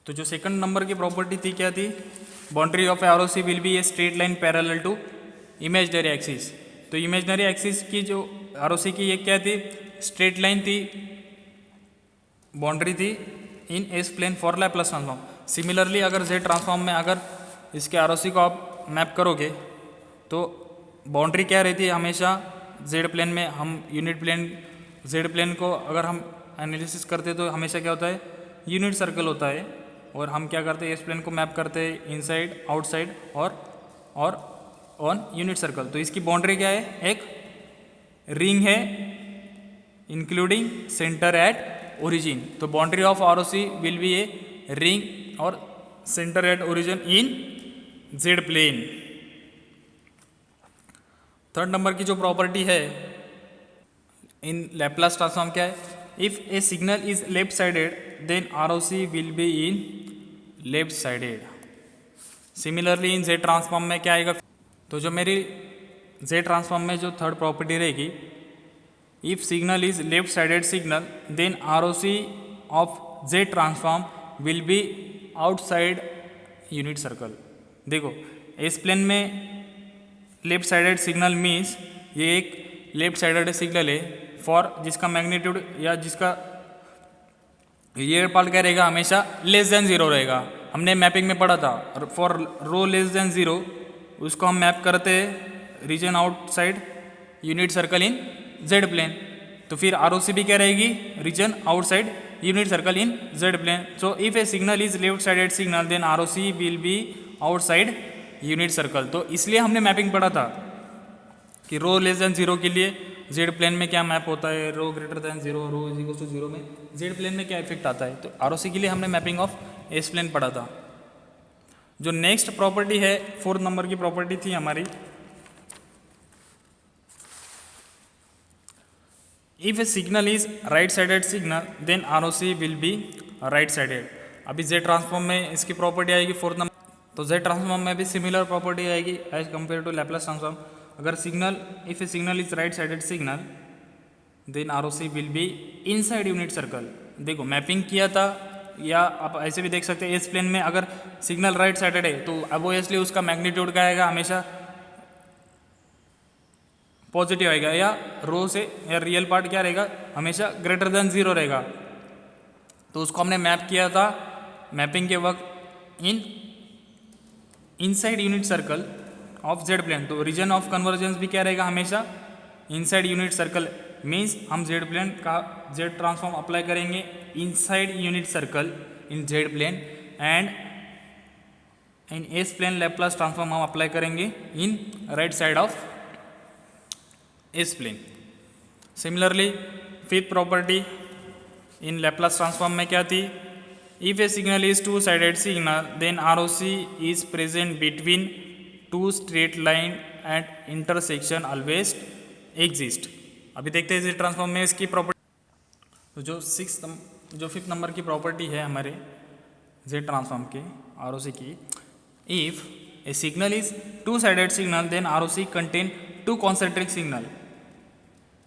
तो जो सेकंड नंबर की प्रॉपर्टी थी क्या थी, boundary of R O C will be a straight line parallel to imaginary axis. तो इमेजिनरी एक्सिस की जो आर ओ सी की ये क्या थी, स्ट्रेट लाइन थी, बाउंड्री थी in s plane for Laplace transform. Similarly अगर जेड ट्रांसफॉर्म में अगर इसके आर ओ सी को आप मैप करोगे तो बाउंड्री क्या रहती है हमेशा जेड प्लेन में, हम यूनिट प्लेन जेड प्लेन को अगर हम एनालिसिस करते तो हमेशा क्या होता है, यूनिट सर्कल होता है। और हम क्या करते हैं, एस प्लेन को मैप करते हैं इनसाइड आउटसाइड और ऑन यूनिट सर्कल। तो इसकी बाउंड्री क्या है, एक रिंग है इंक्लूडिंग सेंटर एट ओरिजिन। तो boundary of R O C will be a ring और centre at origin in z plane. Third number की जो प्रॉपर्टी है इन लैप्लास ट्रांसफॉर्म क्या है, if a signal is left sided then R O C will be in left sided. Similarly in z transform में क्या आएगा, तो जो मेरी जेड ट्रांसफॉर्म में जो थर्ड प्रॉपर्टी रहेगी, if signal is left sided signal then R O C of z transform will be outside unit circle. देखो एस प्लेन में लेफ्ट साइडेड सिग्नल मीन्स ये एक लेफ्ट साइडेड सिग्नल है for जिसका magnitude या जिसका ये पार्ट क्या रहेगा, हमेशा लेस देन जीरो रहेगा। हमने मैपिंग में पढ़ा था for rho less than zero, उसको हम मैप करते हैं region outside unit circle in z plane. तो फिर आर ओ सी भी क्या रहेगी, region outside unit circle in z plane. So if a signal is left sided signal then R O C will be outside unit circle. तो इसलिए हमने mapping पढ़ा था कि रो लेस देन जीरो के लिए जेड प्लेन में क्या मैप होता है, rho greater than zero, rho is equal to zero में जेड प्लेन में क्या इफेक्ट आता है। तो आर ओ सी के लिए हमने मैपिंग ऑफ एस प्लेन पढ़ा था। जो नेक्स्ट प्रॉपर्टी है, फोर्थ नंबर की प्रॉपर्टी थी हमारी, if a signal is right sided signal then R O C will be right sided. अभी जेड ट्रांसफॉर्म में इसकी प्रॉपर्टी आएगी फोर्थ नंबर। तो जेड ट्रांसफॉर्म में भी सिमिलर प्रॉपर्टी आएगी as compare to Laplace transform. अगर signal if a signal is right sided signal then R O C will be inside unit circle. देखो mapping किया था, या आप ऐसे भी देख सकते हैं एस प्लेन में अगर सिग्नल राइट साइडेड है तो ऑब्वियसली उसका मैग्नीट्यूड क्या आएगा, हमेशा पॉजिटिव आएगा, या रो से या रियल पार्ट क्या रहेगा, हमेशा ग्रेटर देन जीरो रहेगा। तो उसको हमने मैप किया था मैपिंग के वक्त inside unit circle of z plane. तो रीजन ऑफ कन्वर्जेंस भी क्या रहेगा, हमेशा इनसाइड यूनिट सर्कल। मीन्स हम जेड प्लेन का जेड ट्रांसफॉर्म अप्लाई करेंगे inside unit circle in z plane, and in s plane Laplace transform हम अप्लाई करेंगे in right side of s plane. Similarly fifth property in Laplace transform में क्या थी, if a signal is two sided signal then R O C is present between two straight line at intersection always exist. अभी देखते हैं इस transform में इसकी property. तो जो फिफ्थ नंबर की प्रॉपर्टी है हमारे जेड ट्रांसफॉर्म के आर ओ सी की, if a signal is two sided signal then R O C contain two concentric signal,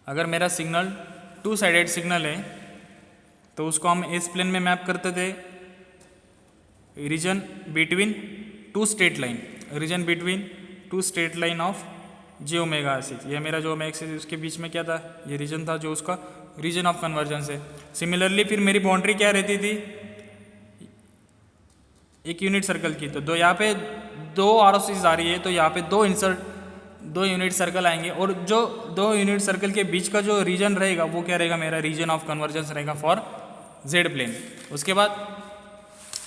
अगर मेरा सिग्नल टू साइडेड सिग्नल है तो उसको हम एस प्लेन में मैप करते थे region between two straight line, region between two straight line of J omega axis. ये मेरा जो ओमेगा एक्सिस उसके बीच में क्या था, ये रीजन था जो उसका रीजन ऑफ कन्वर्जेंस है। सिमिलरली फिर मेरी बाउंड्री क्या रहती थी, एक यूनिट सर्कल की, तो दो यहाँ पे दो आरओसीज आ रही है तो यहाँ पे दो यूनिट सर्कल आएंगे और जो दो यूनिट सर्कल के बीच का जो रीजन रहेगा वो क्या रहेगा, मेरा रीजन ऑफ कन्वर्जेंस रहेगा फॉर जेड प्लेन। उसके बाद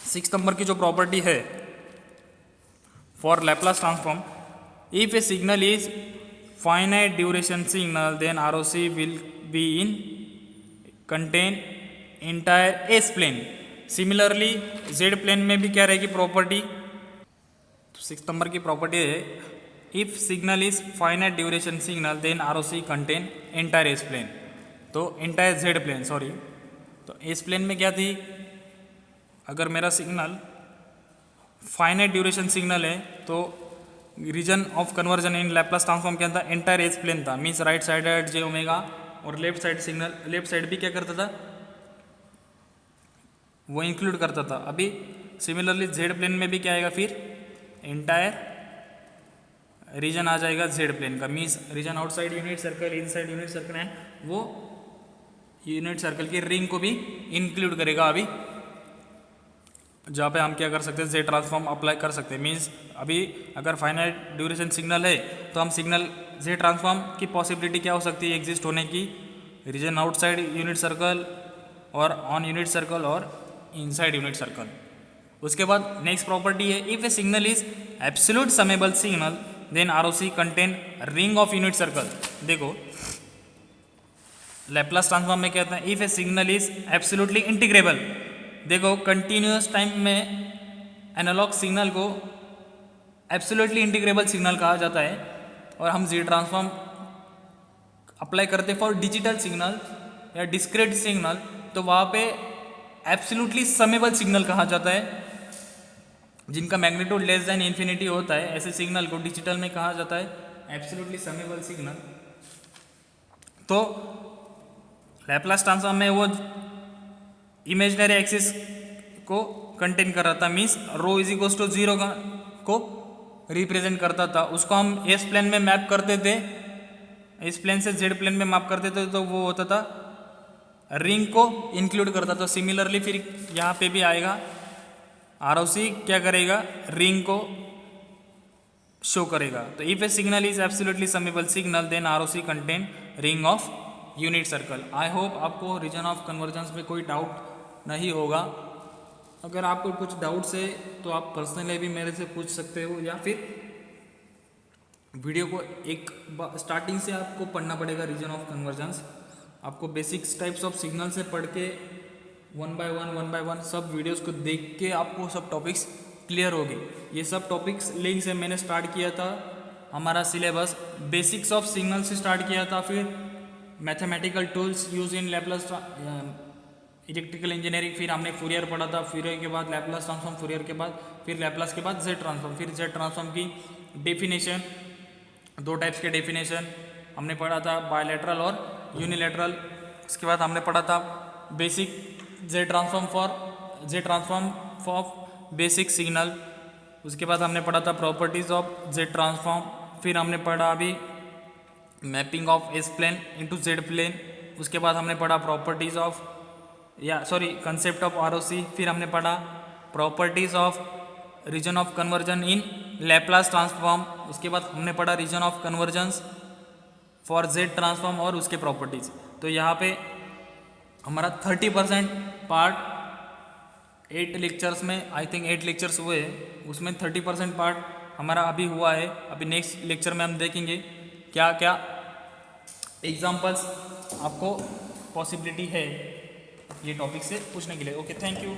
6 नंबर की जो प्रॉपर्टी है for Laplace transform, if a signal is finite duration signal then ROC will be in contain entire s plane. Similarly z plane में भी क्या रहेगी प्रॉपर्टी, तो 6 नंबर की प्रॉपर्टी है if signal is finite duration signal then ROC contain entire s plane, तो entire z plane sorry, तो s plane में क्या थी, अगर मेरा सिग्नल फाइनाइट ड्यूरेशन सिग्नल है तो region of conversion in Laplace transform क्या था, इंटायर एस प्लेन था, means right side at j omega और left side signal left side भी क्या करता था, वो इंक्लूड करता था। अभी सिमिलरली जेड प्लेन में भी क्या आएगा, फिर इंटायर रीजन आ जाएगा जेड प्लेन का, means region outside unit circle inside unit circle and वो यूनिट सर्कल की रिंग को भी इंक्लूड करेगा। अभी जहाँ पे हम क्या कर सकते हैं, जेड ट्रांसफॉर्म अप्लाई कर सकते हैं। मीन्स अभी अगर फाइनाइट ड्यूरेशन सिग्नल है तो हम सिग्नल जेड ट्रांसफॉर्म की पॉसिबिलिटी क्या हो सकती है एग्जिस्ट होने की, रीजन आउटसाइड यूनिट सर्कल और ऑन यूनिट सर्कल और इनसाइड यूनिट सर्कल। उसके बाद नेक्स्ट प्रॉपर्टी है if a signal is absolute summable signal then ROC contain ring of unit circle. देखो लैप्लास ट्रांसफॉर्म में क्या कहता है, if a signal is absolutely integrable. देखो कंटिन्यूस टाइम में एनालॉग सिग्नल को एब्सोल्युटली इंटीग्रेबल सिग्नल कहा जाता है और हम जेड ट्रांसफॉर्म अप्लाई करते फॉर डिजिटल सिग्नल या डिस्क्रीट सिग्नल, तो वहाँ पे एब्सोल्युटली समेबल सिग्नल कहा जाता है, जिनका मैग्नीट्यूड लेस देन इन्फिनिटी होता है, ऐसे सिग्नल को डिजिटल में कहा जाता है एब्सोल्युटली समेबल सिग्नल। तो लैप्लास ट्रांसफॉर्म में वो इमेजिनरी एक्सिस को कंटेन कर रहा था, means rho is equals to 0 को रिप्रेजेंट करता था, उसको हम एस प्लेन में मैप करते थे, एस प्लेन से जेड प्लेन में मैप करते थे, तो वो होता था रिंग को इंक्लूड करता था। सिमिलरली फिर यहाँ पे भी आएगा, आरओसी क्या करेगा, रिंग को शो करेगा। तो if a signal is absolutely summable signal then ROC contain ring of unit circle. I hope आपको रीजन ऑफ कन्वर्जेंस में कोई डाउट नहीं होगा। अगर आपको कुछ डाउट्स है तो आप पर्सनली भी मेरे से पूछ सकते हो, या फिर वीडियो को एक स्टार्टिंग से आपको पढ़ना पड़ेगा रीजन ऑफ कन्वर्जेंस। आपको बेसिक्स टाइप्स ऑफ सिग्नल से पढ़ के वन बाय वन सब वीडियोस को देख के आपको सब टॉपिक्स क्लियर होगी। ये सब टॉपिक्स लिंक से मैंने स्टार्ट किया था, हमारा सिलेबस बेसिक्स ऑफ सिग्नल से स्टार्ट किया था, फिर mathematical tools use in Laplace electrical engineering, फिर हमने फूरियर पढ़ा था, फूरियर के बाद लैप्लास ट्रांसफॉर्म, फूरियर के बाद फिर लैप्लास के बाद जेड ट्रांसफॉर्म, फिर जेड ट्रांसफॉर्म की डेफिनेशन, 2 टाइप्स के डेफिनेशन हमने पढ़ा था, बायलैटरल और यूनिलैटरल। उसके बाद हमने पढ़ा था basic Z transform for basic signal. उसके बाद हमने पढ़ा था प्रॉपर्टीज ऑफ जेड ट्रांसफॉर्म, फिर हमने पढ़ा अभी mapping of s plane into z plane. उसके बाद हमने पढ़ा properties of concept of ROC, फिर हमने पढ़ा properties of region of conversion in Laplace transform. उसके बाद हमने पढ़ा region of convergence for z transform और उसके प्रॉपर्टीज। तो यहाँ पे हमारा 30% पार्ट 8 लेक्चर्स में, आई थिंक 8 लेक्चर्स हुए हैं, उसमें 30% पार्ट हमारा अभी हुआ है। अभी नेक्स्ट लेक्चर में हम देखेंगे क्या क्या एग्जाम्पल्स आपको पॉसिबिलिटी है ये टॉपिक से पूछने के लिए। Okay, thank you.